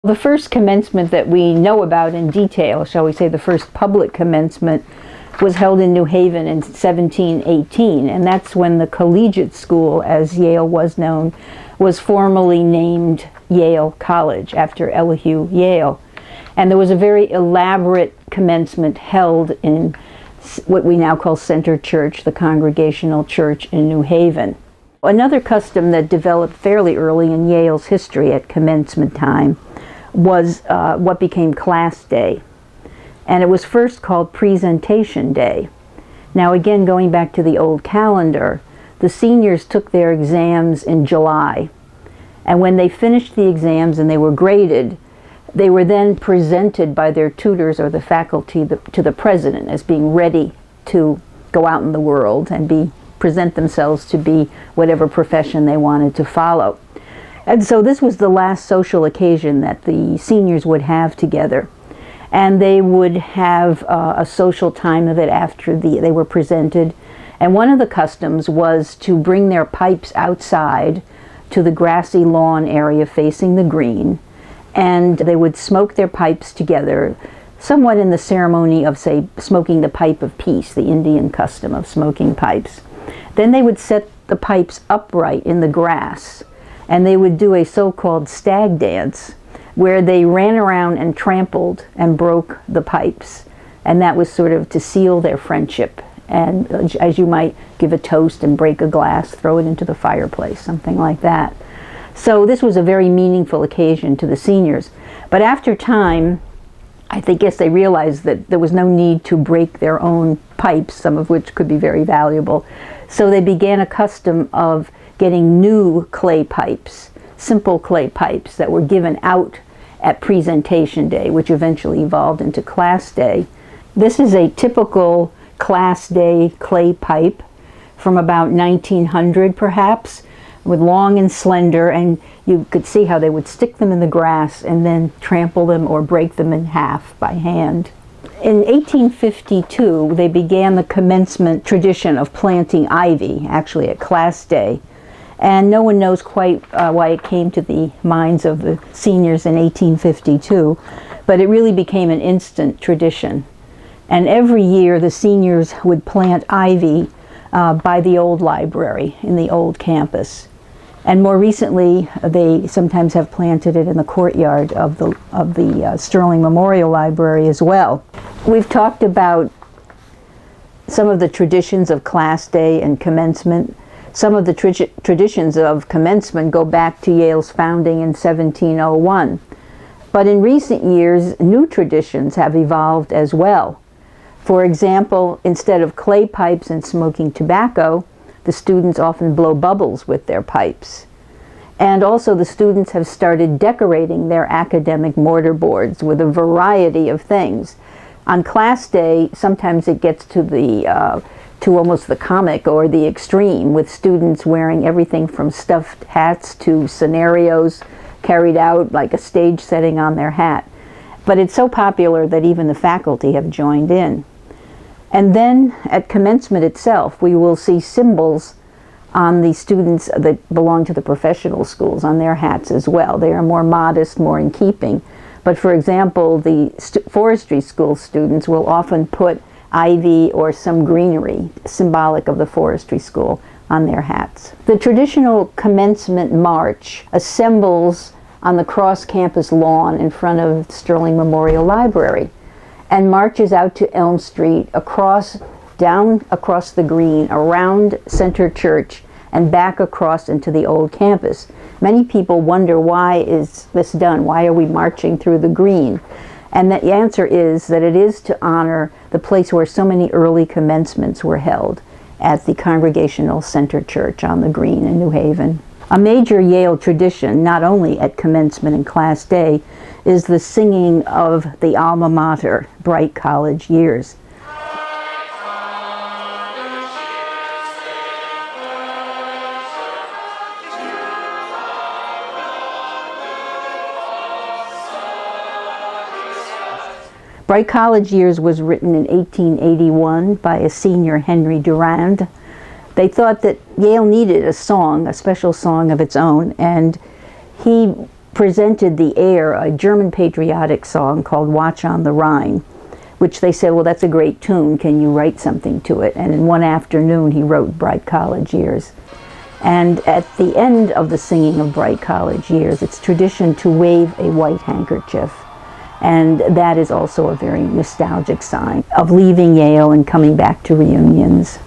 The first commencement that we know about in detail, shall we say the first public commencement, was held in New Haven in 1718, and that's when the collegiate school, as Yale was known, was formally named Yale College after Elihu Yale. And there was a very elaborate commencement held in what we now call Center Church, the Congregational Church in New Haven. Another custom that developed fairly early in Yale's history at commencement time was what became Class Day. And it was first called Presentation Day. Now again, going back to the old calendar, the seniors took their exams in July. And when they finished the exams and they were graded, they were then presented by their tutors or the faculty to the president as being ready to go out in the world and present themselves to be whatever profession they wanted to follow. And so this was the last social occasion that the seniors would have together. And they would have a social time of it after they were presented. And one of the customs was to bring their pipes outside to the grassy lawn area facing the green. And they would smoke their pipes together, somewhat in the ceremony of, say, smoking the pipe of peace, the Indian custom of smoking pipes. Then they would set the pipes upright in the grass, and they would do a so-called stag dance, where they ran around and trampled and broke the pipes. And that was sort of to seal their friendship. And as you might give a toast and break a glass, throw it into the fireplace, something like that. So this was a very meaningful occasion to the seniors. But after time, I guess they realized that there was no need to break their own pipes, some of which could be very valuable. So they began a custom of getting new clay pipes, simple clay pipes that were given out at Presentation Day, which eventually evolved into Class Day. This is a typical Class Day clay pipe from about 1900 perhaps, with long and slender, and you could see how they would stick them in the grass and then trample them or break them in half by hand. In 1852, they began the commencement tradition of planting ivy, actually at Class Day. And no one knows quite why it came to the minds of the seniors in 1852, but it really became an instant tradition. And every year the seniors would plant ivy by the old library in the old campus. And more recently, they sometimes have planted it in the courtyard of the Sterling Memorial Library as well. We've talked about some of the traditions of Class Day and commencement. Some of the traditions of commencement go back to Yale's founding in 1701. But in recent years, new traditions have evolved as well. For example, instead of clay pipes and smoking tobacco, the students often blow bubbles with their pipes. And also the students have started decorating their academic mortar boards with a variety of things. On Class Day, sometimes it gets to almost the comic or the extreme, with students wearing everything from stuffed hats to scenarios carried out like a stage setting on their hat. But it's so popular that even the faculty have joined in. And then at commencement itself, we will see symbols on the students that belong to the professional schools on their hats as well. They are more modest, more in keeping. But for example, the forestry school students will often put ivy or some greenery, symbolic of the forestry school, on their hats. The traditional commencement march assembles on the cross-campus lawn in front of Sterling Memorial Library and marches out to Elm Street, down across the green, around Center Church, and back across into the old campus. Many people wonder, why is this done? Why are we marching through the green? And the answer is that it is to honor the place where so many early commencements were held, at the Congregational Center Church on the Green in New Haven. A major Yale tradition, not only at commencement and Class Day, is the singing of the alma mater, Bright College Years. Bright College Years was written in 1881 by a senior, Henry Durand. They thought that Yale needed a song, a special song of its own, and he presented the air, a German patriotic song called Watch on the Rhine, which they said, well, that's a great tune, can you write something to it? And in one afternoon he wrote Bright College Years. And at the end of the singing of Bright College Years, it's tradition to wave a white handkerchief. And that is also a very nostalgic sign of leaving Yale and coming back to reunions.